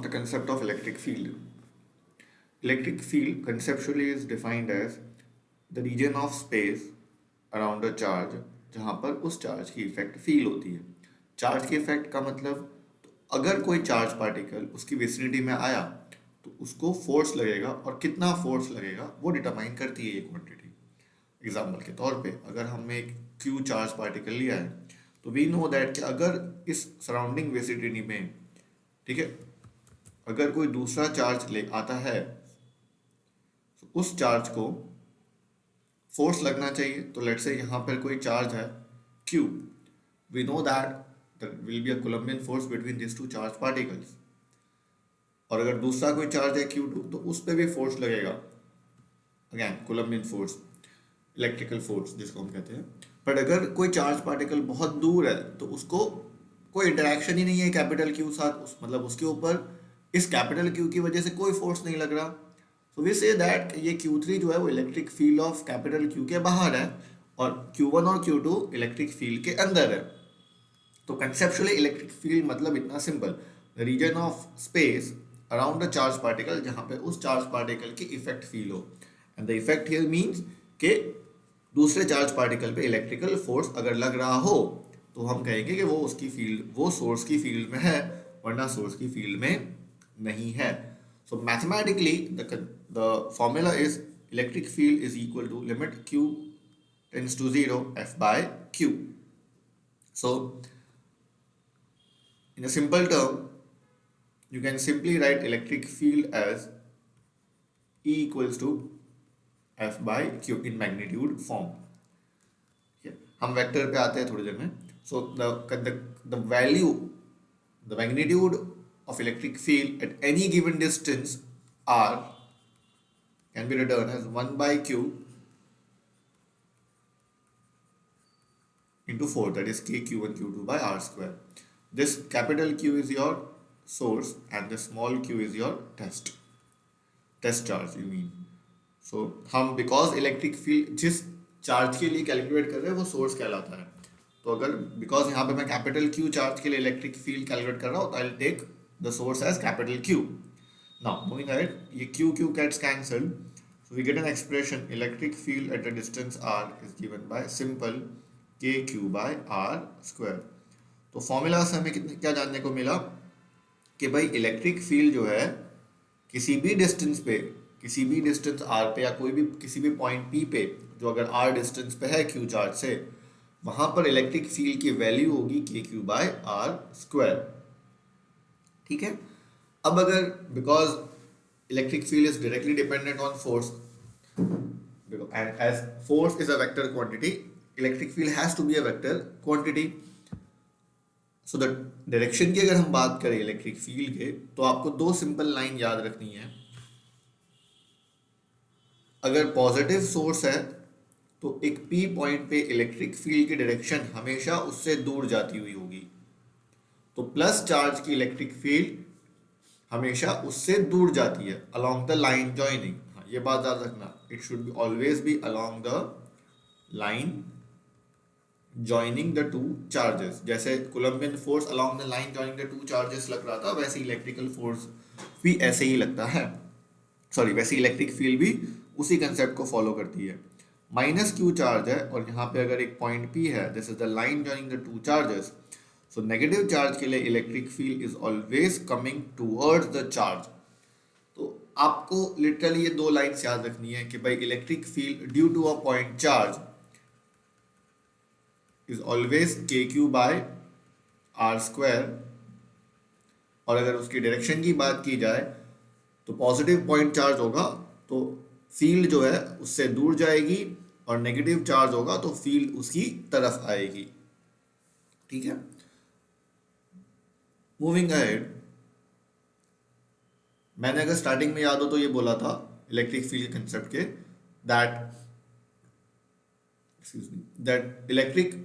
the concept of electric field. Electric field conceptually is defined as the region of space around a charge जहाँ पर उस charge की effect feel होती है. Charge की effect का मतलब अगर कोई चार्ज पार्टिकल उसकी विसिनिटी में आया तो उसको फोर्स लगेगा और कितना फोर्स लगेगा वो डिटरमाइन करती है ये क्वांटिटी. एग्जाम्पल के तौर पे अगर हमने एक क्यू चार्ज पार्टिकल लिया है तो वी नो दैट कि अगर इस सराउंडिंग विसिनिटी में, ठीक है, अगर कोई दूसरा चार्ज ले आता है तो उस चार्ज को फोर्स लगना चाहिए. तो लेट्स से यहाँ पर कोई चार्ज है Q. We know that there will be a Coulombian force between these two charged particles. और अगर दूसरा कोई चार्ज है Q2 तो उस पर भी फोर्स लगेगा. Again Coulombian force, electrical force जिसको हम कहते हैं. बट अगर कोई चार्ज पार्टिकल बहुत दूर है तो उसको कोई इंटरेक्शन ही नहीं है कैपिटल Q साथ, मतलब उसके ऊपर इस कैपिटल Q की वजह से कोई फोर्स नहीं लग रहा. सो वी से दैट ये Q3 जो है वो electric field of capital Q के बाहर है और Q1 और Q2 इलेक्ट्रिक फील्ड के अंदर है. तो कंसेप्चुअली इलेक्ट्रिक फील्ड मतलब इतना simple, the region of space around the charge particle जहाँ पे उस चार्ज पार्टिकल की इफेक्ट फील हो. And the effect here means कि दूसरे चार्ज पार्टिकल पे इलेक्ट्रिकल फोर्स अगर लग रहा हो तो हम कहेंगे कि वो उसकी फील्ड, वो सोर्स की फील्ड में है, वरना सोर्स की फील्ड में नहीं है. So mathematically the formula is electric field is equal to limit Q tends to 0 F by Q. So in a simple term, you can simply write electric field as E equals to F by Q in magnitude form. हम vector पे आते हैं थोड़ी देर में. So the value, the magnitude of electric field at any given distance R can be written as 1 by Q into 4, that is K Q1 Q2 by R square. This capital Q is your source and the small q is your test charge you mean. So हम because electric field जिस charge के लिए calculate कर रहे हैं वो source कहलाता है. तो अगर बिकॉज यहाँ पे मैं कैपिटल Q चार्ज के लिए इलेक्ट्रिक फील्ड कैलकुलेट कर रहा हूँ तो I will take the source as capital Q. Now moving ahead, ये Q gets cancelled, so we get an expression electric field at a distance r is given by simple KQ by R square. तो formula से हमें क्या जानने को मिला कि भाई इलेक्ट्रिक फील्ड जो है किसी भी डिस्टेंस पे, किसी भी डिस्टेंस r पे या कोई भी किसी भी पॉइंट P पे जो अगर r डिस्टेंस पे है Q चार्ज से, वहां पर इलेक्ट्रिक फील्ड की वैल्यू होगी KQ by R स्क्वायर. ठीक है. अब अगर because electric field is directly dependent on force and as force is a vector quantity, electric field has to be a vector quantity. So the direction की अगर हम बात करें इलेक्ट्रिक फील्ड के तो आपको दो सिंपल लाइन याद रखनी है. अगर पॉजिटिव सोर्स है तो एक P पॉइंट पे इलेक्ट्रिक फील्ड की डायरेक्शन हमेशा उससे दूर जाती हुई होगी. तो प्लस चार्ज की इलेक्ट्रिक फील्ड हमेशा उससे दूर जाती है अलोंग द लाइन जॉइनिंग. हाँ, ये बात याद रखना, it should be always be along the line joining the two charges. जैसे Columbian force along the line joining the two charges लग रहा था, वैसे इलेक्ट्रिकल फोर्स भी ऐसे ही लगता है. सॉरी, वैसे इलेक्ट्रिक फील्ड भी उसी कंसेप्ट को फॉलो करती है. माइनस Q चार्ज है और यहाँ पे अगर एक पॉइंट P है, this is the line joining the two charges. So negative charge के लिए electric field is always coming towards the charge. तो आपको लिटरली ये दो लाइन्स याद रखनी है कि भाई electric field due to a point charge is always KQ by R square. और अगर उसकी डायरेक्शन की बात की जाए तो पॉजिटिव पॉइंट चार्ज होगा तो फील्ड जो है उससे दूर जाएगी और नेगेटिव चार्ज होगा तो फील्ड उसकी तरफ आएगी. ठीक है. मूविंग अहेड, मैंने अगर स्टार्टिंग में याद हो तो ये बोला था इलेक्ट्रिक फील्ड के कंसेप्ट के दैट इलेक्ट्रिक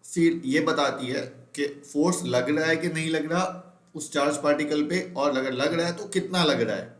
फील्ड ये बताती है कि फोर्स लग रहा है कि नहीं लग रहा उस चार्ज पार्टिकल पे, और अगर लग रहा है तो कितना लग रहा है.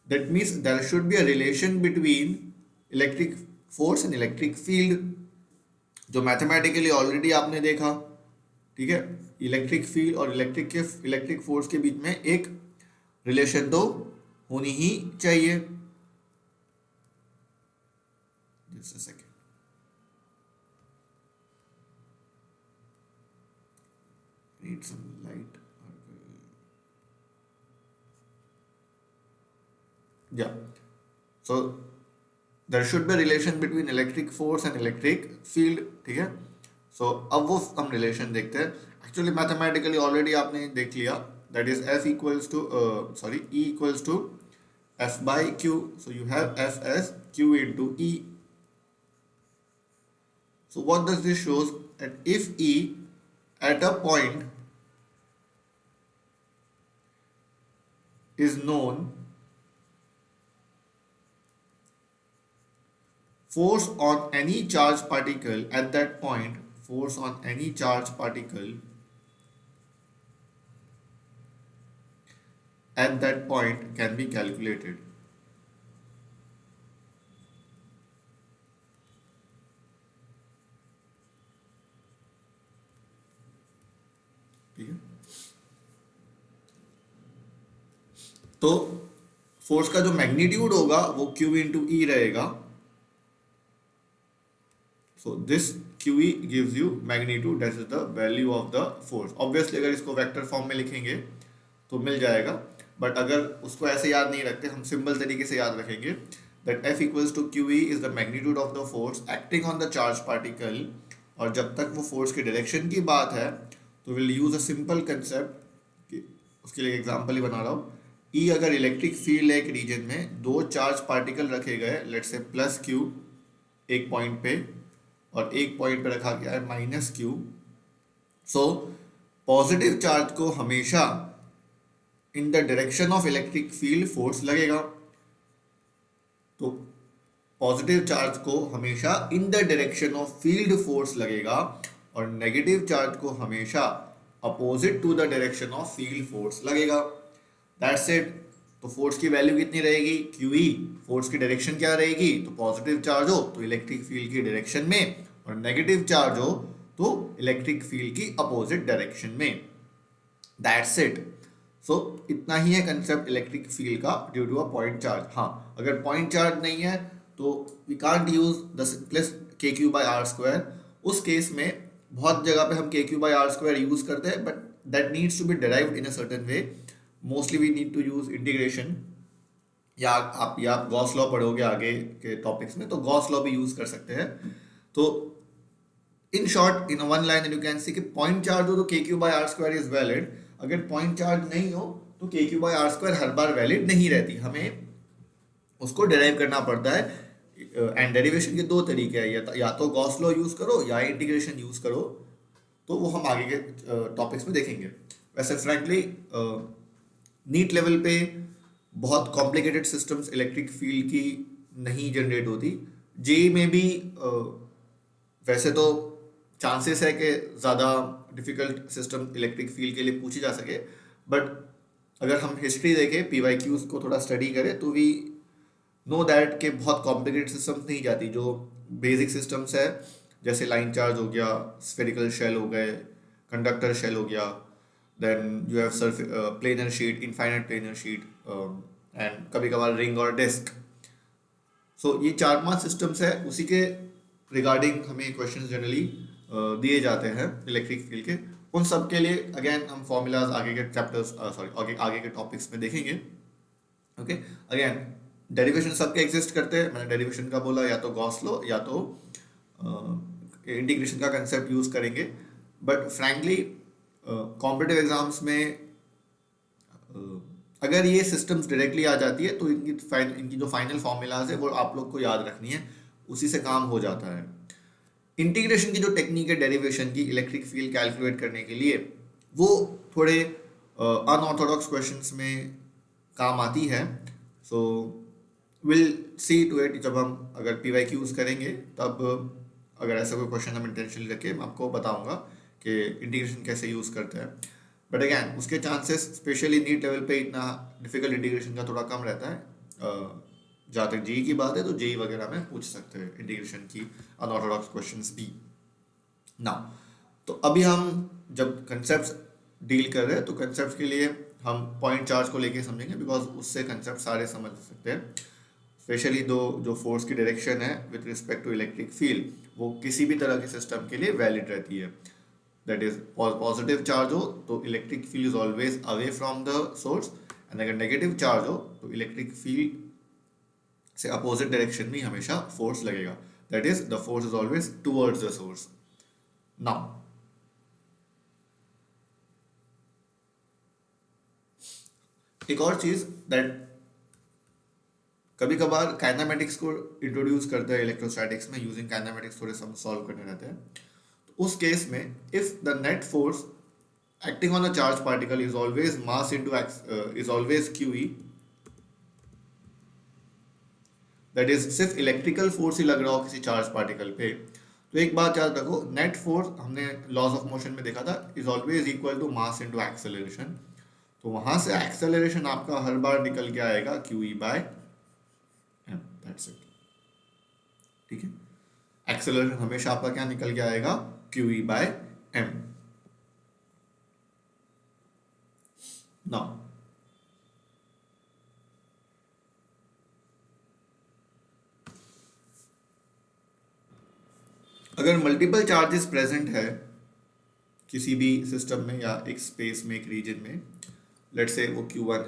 That means there should be a relation between electric force and electric field, जो मैथमेटिकली ऑलरेडी आपने देखा. ठीक है. इलेक्ट्रिक फील्ड और इलेक्ट्रिक फोर्स के बीच में एक रिलेशन तो होनी ही चाहिए। Just a second. Need some light. या so there should be relation between electric force and electric field, ठीक है। सो अब वो हम रिलेशन देखते हैं। एक्चुअली मैथमेटिकली ऑलरेडी आपने देख लिया, that is F equals to sorry E equals to F by Q. So you have F S Q into E. So what does this shows? That if E at a point is known, force on any charged particle at that point, force on any charged particle at that point can be calculated. ठीक है। तो force का जो magnitude होगा वो Q into ई रहेगा। So this QE gives you magnitude, that is the value of the force. Obviously अगर इसको वेक्टर फॉर्म में लिखेंगे तो मिल जाएगा, बट अगर उसको ऐसे याद नहीं रखते, हम सिंपल तरीके से याद रखेंगे that F equals to QE is the magnitude of the force acting on the charged particle। और जब तक वो फोर्स की डायरेक्शन की बात है तो will use a simple concept. उसके लिए एग्जांपल ही बना रहा हूँ। E अगर इलेक्ट्रिक फील्ड है एक रीजन में, दो चार्ज पार्टिकल रखे गए, लेट्स से प्लस Q एक पॉइंट पे और एक पॉइंट पे रखा गया है minus Q। So positive charge को हमेशा in the direction of electric field force लगेगा। तो पॉजिटिव चार्ज को हमेशा in the direction of field force लगेगा और नेगेटिव चार्ज को हमेशा opposite to the direction of field force लगेगा। That's it. तो फोर्स की वैल्यू कितनी रहेगी? QE। फोर्स की डायरेक्शन क्या रहेगी? तो पॉजिटिव चार्ज हो तो इलेक्ट्रिक फील्ड की डायरेक्शन में, और नेगेटिव चार्ज हो तो इलेक्ट्रिक फील्ड की अपोजिट डायरेक्शन में। That's it. सो इतना ही है कंसेप्ट इलेक्ट्रिक फील्ड का due to a point charge. हाँ, अगर पॉइंट चार्ज नहीं है तो we can't use the simplest KQ/R²। उस केस में बहुत जगह पे हम KQ/R² यूज करते हैं, but that needs to be derived in a certain way. Mostly we need to use integration, या आप गॉस लॉ पढ़ोगे आगे के टॉपिक्स में तो गॉस लॉ भी यूज कर सकते हैं। तो in short, in one line you can see कि पॉइंट चार्ज हो तो KQ/R² इज वैलिड। अगर पॉइंट चार्ज नहीं हो तो KQ/R² हर बार वैलिड नहीं रहती, हमें उसको डिराइव करना पड़ता है। एंड डेरिवेशन के दो तरीके हैं, या तो गॉस लॉ यूज करो या इंटीग्रेशन यूज करो। तो वो हम आगे के टॉपिक्स में देखेंगे। वैसे फ्रैंकली नीट लेवल पे बहुत कॉम्प्लिकेटेड सिस्टम्स इलेक्ट्रिक फील्ड की नहीं जनरेट होती। जेई में भी वैसे तो चांसेस है कि ज़्यादा डिफ़िकल्ट सिस्टम इलेक्ट्रिक फील्ड के लिए पूछी जा सके, बट अगर हम हिस्ट्री देखें, PYQs को थोड़ा स्टडी करें तो वी नो दैट के बहुत कॉम्प्लिकेटेड सिस्टम्स नहीं जाती। जो बेसिक सिस्टम्स है जैसे लाइन चार्ज हो गया, स्फेरिकल शेल हो गए, कंडक्टर शेल हो गया, then you have planar sheet, infinite planar sheet, and कभी कभार रिंग और डिस्क। सो ये 4-5 सिस्टम्स है, उसी के रिगार्डिंग हमें क्वेश्चंस जनरली दिए जाते हैं इलेक्ट्रिक फील्ड के। उन सब के लिए अगेन हम फॉर्मूलाज आगे के चैप्टर्स आगे के टॉपिक्स में देखेंगे। ओके, अगेन डेरिवेशन सबके एग्जिस्ट करते हैं। मैंने डेरिवेशन का बोला, या तो गॉस लॉ या तो इंटीग्रेशन का कंसेप्ट यूज करेंगे। बट फ्रैंकली कॉम्पिटिटिव एग्जाम्स में अगर ये सिस्टम्स डायरेक्टली आ जाती है तो इनकी जो फाइनल फॉर्मूलाज है वो आप लोग को याद रखनी है, उसी से काम हो जाता है। इंटीग्रेशन की जो टेक्निक है डेरिवेशन की इलेक्ट्रिक फील्ड कैलकुलेट करने के लिए, वो थोड़े अनऑर्थोडॉक्स क्वेश्चंस में काम आती है। So will see to it, जब हम अगर PYQs करेंगे तब अगर ऐसा कोई क्वेश्चन हम इंटेंशनली रखें, मैं आपको बताऊंगा कि इंटीग्रेशन कैसे यूज़ करते हैं। बट अगैन उसके चांसेस स्पेशली नीट लेवल पे इतना डिफिकल्ट इंटीग्रेशन का थोड़ा कम रहता है। जहाँ तक जेई की बात है तो जेई वगैरह में पूछ सकते हैं इंटीग्रेशन की अनऑर्थोडॉक्स क्वेश्चंस भी। नाउ तो अभी हम जब कंसेप्ट्स डील कर रहे हैं तो कंसेप्ट्स के लिए हम पॉइंट चार्ज को लेके समझेंगे, बिकॉज उससे कंसेप्ट सारे समझ सकते हैं। स्पेशली दो जो फोर्स की डायरेक्शन है with respect to electric field, वो किसी भी तरह के सिस्टम के लिए वैलिड रहती है। दैट इज, पॉजिटिव चार्ज हो तो electric field is always away from the source, and अगर नेगेटिव चार्ज हो तो इलेक्ट्रिक फील्ड से अपोजिट डायरेक्शन में हमेशा फोर्स लगेगा। That is, the force is always towards the source. Now एक और चीज दैट कभी कभार काइनेमेटिक्स को इंट्रोड्यूस करते हैं इलेक्ट्रोस्टैटिक्स में, यूजिंग काइनेमेटिक्स थोड़े सम सॉल्व करने रहते हैं। तो उस केस में if the net force acting on a charged particle is always mass into is always QE, that is सिर्फ इलेक्ट्रिकल फोर्स ही लग रहा हो किसी चार्ज पार्टिकल पे, तो एक बात याद रखो, नेट फोर्स हमने लॉज ऑफ मोशन में देखा था is always equal to mass into acceleration. तो वहां से एक्सेलरेशन आपका हर बार निकल के आएगा QE by m, that's it. ठीक है, एक्सेलरेशन हमेशा आपका क्या निकल के आएगा, QE बाय m। नाउ अगर मल्टीपल चार्जेस प्रेजेंट है किसी भी सिस्टम में या एक स्पेस में, एक रीजन में, लेट्स से वो Q1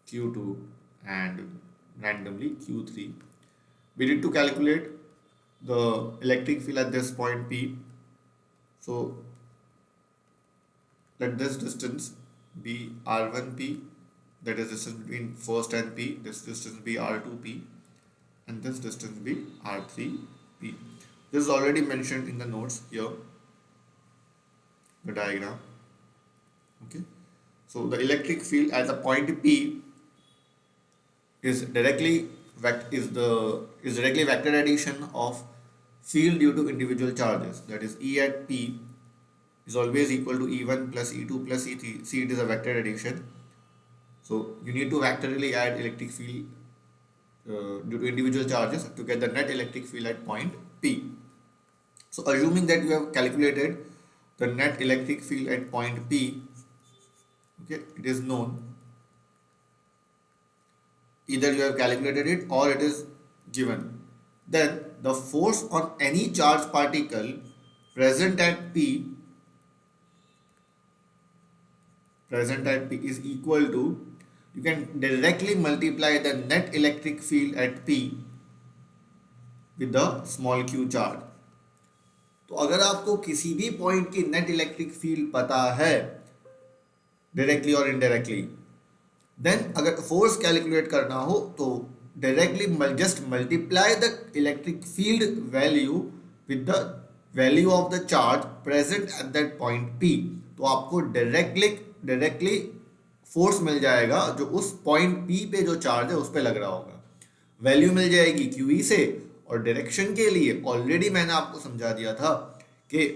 Q2 and randomly Q3, we need to calculate the electric field at this point P. So let this distance be R1P, that is distance between first and P, this distance be R2P, and this distance be R3P. This is already mentioned in the notes here, the diagram. Okay, so the electric field at the point P is directly vector addition of field due to individual charges. That is, E at P is always equal to E1 plus E2 plus E3. See, it is a vector addition. So you need to vectorially add electric field due to individual charges to get the net electric field at point P. So assuming that you have calculated the net electric field at point P, okay, it is known. Either you have calculated it or it is given. Then the force on any charged particle present at P is equal to, you can directly multiply the net electric field at P with the small q charge. तो अगर आपको किसी भी point की net electric field पता है directly और indirectly, then अगर फोर्स कैलकुलेट करना हो तो directly just multiply the electric field value with the value of the charge present at that point P, तो आपको डायरेक्टली फोर्स मिल जाएगा जो उस पॉइंट P पे जो चार्ज है उस पे लग रहा होगा। वैल्यू मिल जाएगी QE से, और डायरेक्शन के लिए ऑलरेडी मैंने आपको समझा दिया था कि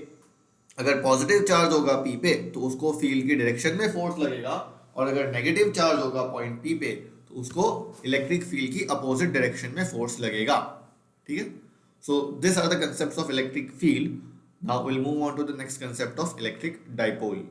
अगर पॉजिटिव चार्ज होगा P पे तो उसको फील्ड की डायरेक्शन में फोर्स लगेगा, और अगर नेगेटिव चार्ज होगा पॉइंट P पे तो उसको इलेक्ट्रिक फील्ड की अपोजिट डायरेक्शन में फोर्स लगेगा। ठीक है, so this are the concepts of electric field. Now will move on to the next concept of electric dipole.